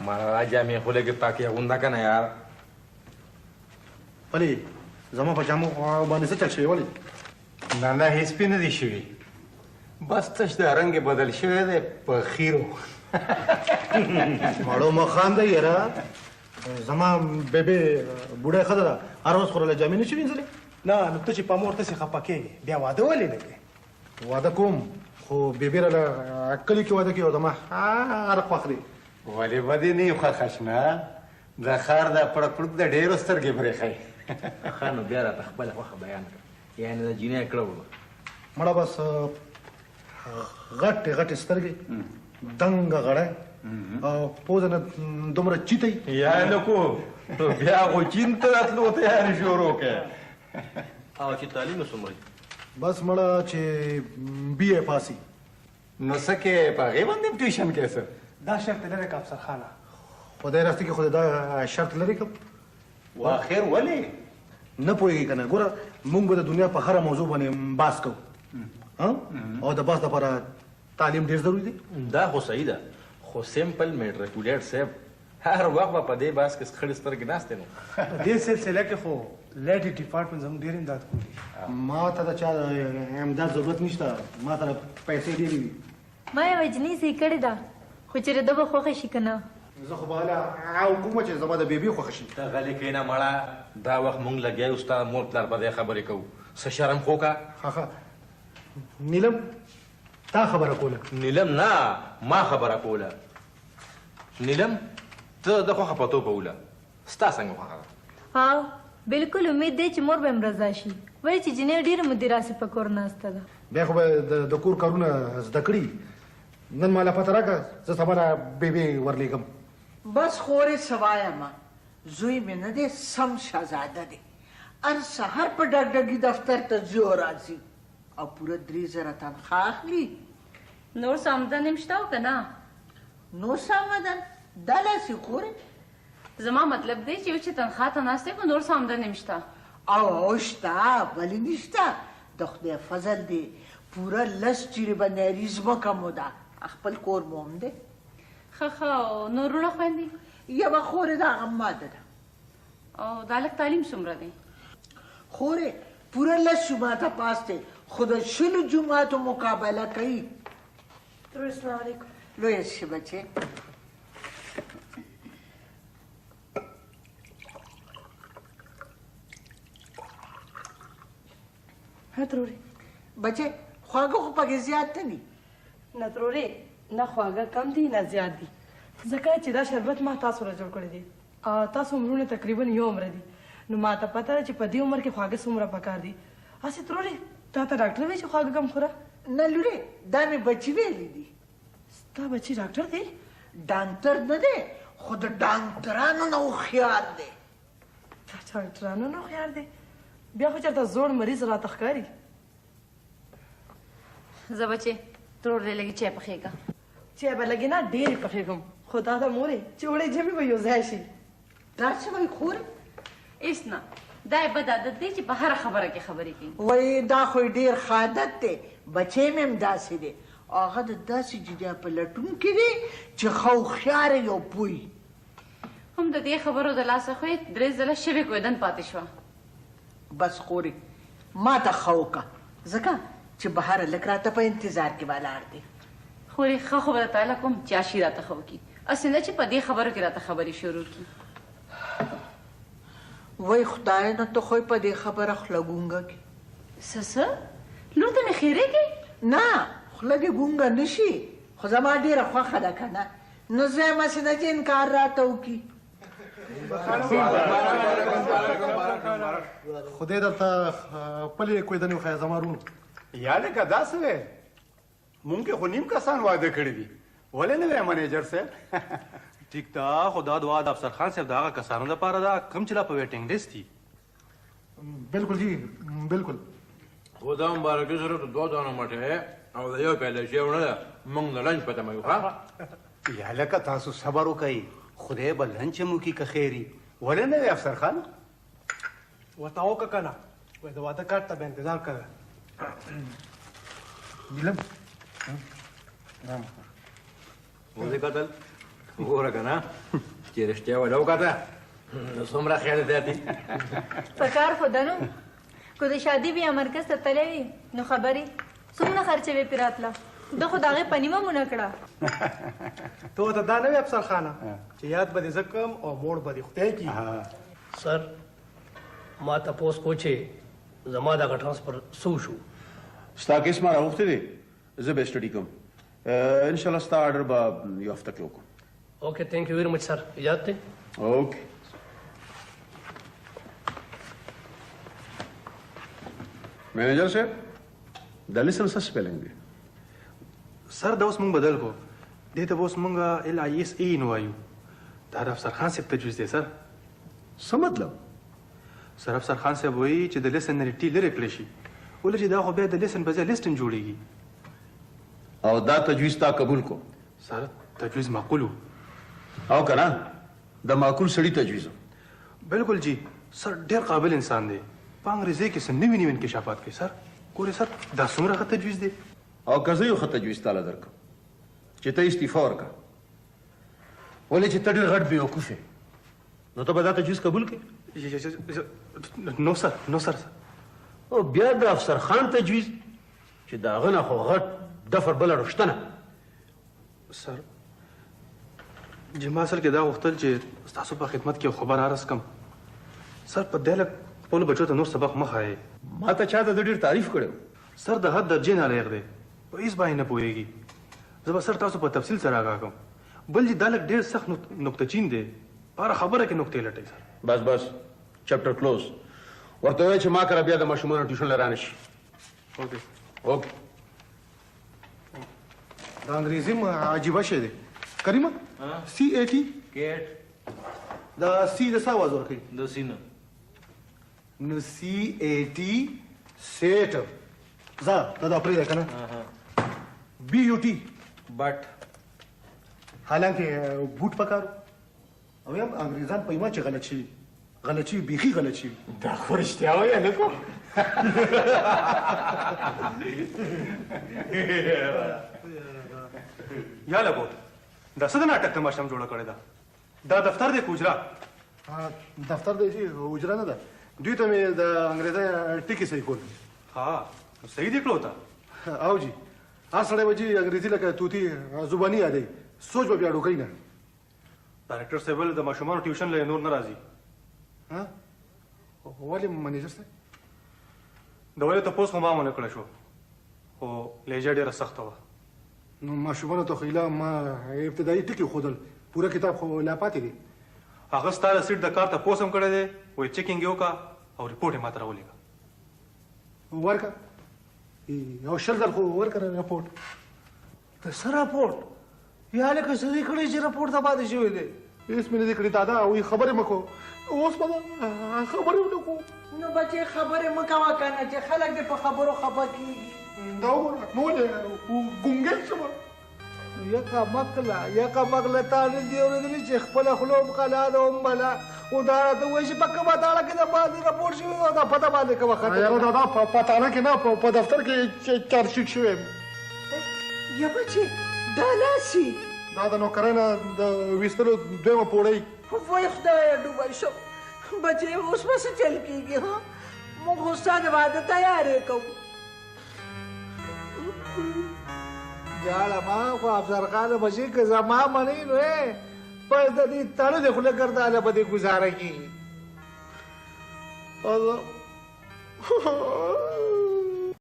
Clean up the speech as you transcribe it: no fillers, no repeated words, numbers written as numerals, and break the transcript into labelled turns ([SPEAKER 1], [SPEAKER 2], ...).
[SPEAKER 1] मला جامې خو لږ پاکې اغونده که نه یار.
[SPEAKER 2] ولې زما په جامو باندې څه چل شوی ولې؟
[SPEAKER 3] نه نه هېڅ پې نه دي شوي، بس تش د رنګ یې بدل شوی دی په خیرو.
[SPEAKER 2] مړو مه خانده یاره، زما بیبې بوډۍ ښځه ده، هر ورځ خو راله جامې نه شي وینځلې.
[SPEAKER 4] نه نو ته چې په مور تسې خفه کېږې بیا واده ولې نه کوې؟
[SPEAKER 2] واده کوم خو بیبې راله کلي کې واده کوي او زما هر خوښ دی.
[SPEAKER 3] ولې به دې نه یې خوښه شنه؟ د ښار د پړک پړک د ډېرو سترګې برېښئ.
[SPEAKER 1] ښه نو بیا راته خپله خوښه بیان کړه، یعنې د جینۍ کړه وه
[SPEAKER 2] مړه بس غټې غټې سترګې، دنګه غړی او پوزه نه دومره چیتی.
[SPEAKER 1] یا لکو بیا خو چین ته راتلو تیارې شروع کړې. او چې تعلیم یې څومره؟
[SPEAKER 2] بس مړه چې BA پاسي.
[SPEAKER 3] نو څه کې په هغې باندې هم ټیوشن کې څه؟
[SPEAKER 4] دا شرط لري که افسر خانه
[SPEAKER 2] خدای راستي کې خو دا شرط لري که
[SPEAKER 3] واخر ولې
[SPEAKER 2] نه پوهېږي که نه. ګوره موږ به د دنیا په هره موضوع باندې بحث کوو او د بحث لپاره تعلیم ډېر ضروري دی.
[SPEAKER 1] دا خو صحیح ده، خو سمپل میټریکولیټ صاحب هر وخت به په دې بحث کې خړې سترګې ناستې نو.
[SPEAKER 4] په دې سلسله کې خو لیډي ډپارټمنټ زموږ ډېر امداد کوي.
[SPEAKER 2] ما ته د چا امداد ضرورت نشته، ما ته پیسې ډېرې وي.
[SPEAKER 5] ما یوه جنۍ صحیح کړې ده خو چېرې ده به خوښه شي که نه.
[SPEAKER 2] زه خو به هله کومه چې زما د بیبي خوښه شي.
[SPEAKER 1] ته غلې کښېنه مړه، دا وخت مونږ لګیا یو ستا مور پلار په دې خبرې کوو، څه شرم خو که.
[SPEAKER 2] ښه نیلم تا خبره کوله؟
[SPEAKER 1] نیلم نه ما خبره کوله. نیلم ته د خوښه په توګه وله، ستا څنګه خوښه ده؟
[SPEAKER 5] او بلکل امید دی چې مور به م رضا شي، ولې چې جنۍ ډېره مدیراسې په کور ناسته ده.
[SPEAKER 2] بیا خو به د کور کارونه زده کړي. نن مالا پته راکړه، زه سبا نه بیبي ورلېږم.
[SPEAKER 6] بس خورې سوایمه زوی مې نه دی، سم شهزاده دی. هر سهار په ډګډګي دفتر ته ځي او راځي او پوره 3000 تنخواه اخلي.
[SPEAKER 7] نور څه آمدن هم شته او که نه؟
[SPEAKER 6] نور څه آمدن؟ دا لاسې خورې
[SPEAKER 7] زما مطلب دی چې یو چې تنخواه ته ناست دی خو نور څه آمدن هم شته.
[SPEAKER 6] او شته ولې نشته؟ د خدای فضل دی، پوره 10 چیرې به ناري ځمکه مو ده، خپل کور مو هم دی.
[SPEAKER 7] ښه ښه او نور وروڼه خویندې؟
[SPEAKER 6] یوه خورې د هغه ماده ده.
[SPEAKER 7] او د هلک تعلیم څومره دی؟
[SPEAKER 6] خورې پوره 10 جوماته پاس دی، خو د 20 جوماتو مقابله کوي.
[SPEAKER 5] السلام علیکم.
[SPEAKER 6] لویه شي بچې.
[SPEAKER 8] ها ترورې
[SPEAKER 6] بچې خواږه خو پکې زیات نه دي.
[SPEAKER 8] نه ترورې نه خواږه کم دي نه زیات دي، ځکه چې دا شربت ما تاسو را جوړ کړی دی. تاسو عمرونه تقریبا یو عمر دي، نو ما ته پته ده چې په دې عمر کې خواږه څومره پکار دي. هسې ترورې تا ته ډاکټر وایي چې خواږه کم خوره؟
[SPEAKER 6] نه لورې دا مې بچي ویلي دي.
[SPEAKER 8] ستا بچي ډاکټر دی؟
[SPEAKER 6] ډاکټر نه دی خو د ډاکټرانو نه هوښیار دی.
[SPEAKER 8] ډاکټرانو نه هوښیار دی؟ بیا خو چېرته زوړ مریض راته ښکاري.
[SPEAKER 7] زه بچې ترور دی لږې چای پخېږه.
[SPEAKER 8] چای به لږې نه ډېرې پخېږم، خو دا د مورې چې وړې جمعې به یو ځای شي.
[SPEAKER 6] دا څه وایي خورې؟
[SPEAKER 7] هېڅ نه، دا یې بد عادت دی چې په هره خبره کې خبرې کوي.
[SPEAKER 6] وایي دا خو یې ډېر ښه عادت دی، بچی مې هم داسې دی. هغه د داسې جدیا په لټون کې دی چې ښه هوښیاره یو پوی.
[SPEAKER 7] هم د دې خبرو د لاسه خو یې 3 ځله شوې کویدن پاتې شوه.
[SPEAKER 6] بس خورې ما ته ښه وکړه، ځکه چې بهر لږ راته په انتظار کې ولاړ دی.
[SPEAKER 7] خورې ښه خو به درته کوم چې اشي راته ښه وکړي، هسې نه چې په دې خبرو کې راته خبرې شروع کړي.
[SPEAKER 6] وای خدای نه ته خو په دې خبره خوله ګونګه کړي.
[SPEAKER 7] څه لور ته مې خیرېږې؟
[SPEAKER 6] نه خوله دې ګونګه نه شي، خو زما ډېره خوښه ده که نه، نو زه یم هسې نه چې انکار راته وکړي.
[SPEAKER 2] خدای درته خپلې کویدنې وښیه زما رونو.
[SPEAKER 3] یا لکه داسې دی مونږ کې خو نیم کسان واده کړي دي، ولې نه وی منیجر صاحب؟
[SPEAKER 9] ټیک ده، خو دا دعا د افسر خان صاحب د هغه کسانو لپاره ده کوم چې لا په ویټینګ لیست دي.
[SPEAKER 2] بالکل جی بالکل.
[SPEAKER 1] خو دا مبارکي سره د 2 دانو مټۍ او د یو پیاله شی ونه ده، موږ د لنچ په تمه یو. ښه
[SPEAKER 3] یا لکه تاسو صبر وکئ، خدای به لنچ مو کي که خیري، ولې نه وی افسر خان؟
[SPEAKER 4] ورته وکړه که نه، وایي د واده کارت ته به انتظار کوه.
[SPEAKER 2] نیلم
[SPEAKER 1] ولې کتل؟ وګوره که نه چې رښتیا ولا وکاته نو څومره خیال زیاتي
[SPEAKER 5] پکار خو ده نو که د شادي بیا مرکز ته تللی وي نو خبرې څومره خرچه وې پرې راتله ده خو د هغې په نیمه مونه کړه
[SPEAKER 4] ته ورته دا نه وي افسر خانه چې یاد به دې زه کړم او موړ به دې خدای کړي
[SPEAKER 10] سر ما تپوس کو چې زما دغه ټرانسفر څو شو
[SPEAKER 11] ستا کیس ما راغوښتی دی زه به سټډي کوم انشاءالله ستا آرډر به یو هفته کې وکړم
[SPEAKER 10] اوکې تھینک یو ویری مچ سر اجازت دی
[SPEAKER 11] اوکې مینیجر صاحب دا لیسن څه سپیلنګ دی
[SPEAKER 9] سر دا اوس مونږ بدل کو دې ته به اوس مونږ LISA نه وایو دا د افسر خان صاحب تجویز دی سر
[SPEAKER 11] څه مطلب
[SPEAKER 9] سر افسر خان صاحب وایي چې د لیسن نه ټي لرې کړی شي ولې چې دا خو بیا د لیسن په ځای لیسټن جوړیږي
[SPEAKER 11] او دا تجویز تا قبول کو
[SPEAKER 9] سر تجویز معقول و
[SPEAKER 11] او که نه د معقول سړي تجویز
[SPEAKER 9] بالکل جی سر ډېر قابل انسان دی په انګریزي کې څه نوي نوي انکشافات کوي سر ګورې سر دا څومره ښه تجویز دی
[SPEAKER 11] او که زه یو ښه تجویز تاله درکړم چې ته استعفا ورکړه ولې چې ته ډېر غټ بېوقوف یې نو ته به دا تجویز قبول کړې
[SPEAKER 9] نو سر نو سر
[SPEAKER 11] او بیا د افسر خان تجویز چې د هغه نه خو غټ دفر بله رشته نه
[SPEAKER 9] سر جما اصل کې دا غوښتل چې ستاسو په خدمت کې خبر عرض کم سر په دې لک خپلو بچو ته نور سبق مه ښایې
[SPEAKER 11] ما ته چا د ډېر تعریف کړی
[SPEAKER 9] سر د حد درجې نه لایق دی په هېڅ باندې نه پوهېږي زه به سر تاسو په تفصیل سره آګاه کوم بل چې دا لک ډېر سخت نکته چین دی په هره خبره کې نکتې لټوي سر
[SPEAKER 11] بس بس چپټر کلوز ورته وایي چې ما کره بیا د ماشومانو ټیوشن له رانه شي
[SPEAKER 9] اوکې
[SPEAKER 11] اوکې
[SPEAKER 2] دا انګریزي عجیبه شی دی کریمه CAT
[SPEAKER 1] کیټ
[SPEAKER 2] دا سی د څه आवाज ورکوي
[SPEAKER 1] د سینه
[SPEAKER 2] نو CAT سیټ ځه دا د پرې ده که نه BUT
[SPEAKER 1] بټ
[SPEAKER 2] حالانکه بوټ پکارو او یم انګریزان په ایمان چې غلط شي غلط شي بیخي غلط شي
[SPEAKER 3] دا خو رښتیا وایې هلکو
[SPEAKER 9] یا لګو دا څه د ناټک تماشا جوړه کړې ده دا دفتر دی که اجرا
[SPEAKER 2] دفتر دی چې اجره نه ده دوی ته مې د انګریزي ټکي صحیح کول
[SPEAKER 9] ها صحیح دی کړو ته
[SPEAKER 2] او جی هر سړی به چې انګریزي لکه توتي زباني یادوي سوچ به بیا ډوکوي نه
[SPEAKER 9] ډایرکټر صاحب د ماشومانو ټیوشن له نور نه راځي
[SPEAKER 2] ها ولې منیجر صاحب
[SPEAKER 9] د ولې تپوس خو ما ونه کړی شو خو لهجه ډېره سخته وه
[SPEAKER 2] نو ماشومانو ته خو ایله ما ابتدایي ټکي ښودل پوره کتاب خو لا پاتې دی
[SPEAKER 9] هغه ستا د سیټ د کار تپوس هم کړی دی وایي چیکینګ یې وکړه او ریپورټ یې ماته راولېږه
[SPEAKER 2] ورکه یو شل در خو ورکه رپورټ
[SPEAKER 3] د څه راپورټ یا هلکه څه دې کړی چې راپورټ ته پاتې شوی دی
[SPEAKER 2] هېڅ مې نه دي کړي دادا وایي خبرې مه کوو اوس به خبرې ونه کوو
[SPEAKER 6] نو بچې خبرې مه کوه که نه چې خلک دې په خبرو خفه کېږي
[SPEAKER 2] دا وګوره نو ولې ګونګی شمه
[SPEAKER 3] یکه مکله تا نه دي اورېدلي چې خپله خوله هم قلا ده هم بلا خو دا راته وایي چې په کومه تاړه کې د باندې راپورټ شوی او دا پته باندې کومه خطر
[SPEAKER 2] یاره دادا په تاړه کې نه په دفتر کې چارجشیټ شوی یم
[SPEAKER 6] یا بچې دا لاسي
[SPEAKER 2] دا د نوکرۍ نه د ویستلو دویمه پوړۍ
[SPEAKER 6] وای خدایه ډوبه شم بچې اوس به څه چل کېږي ها موږ خو ستا د واده تیارې کوو
[SPEAKER 3] جاړه ما خو افسر خان بچی که زما منی نو بس د دې تړه د خوله ګرداله به دې ګزاره کېږي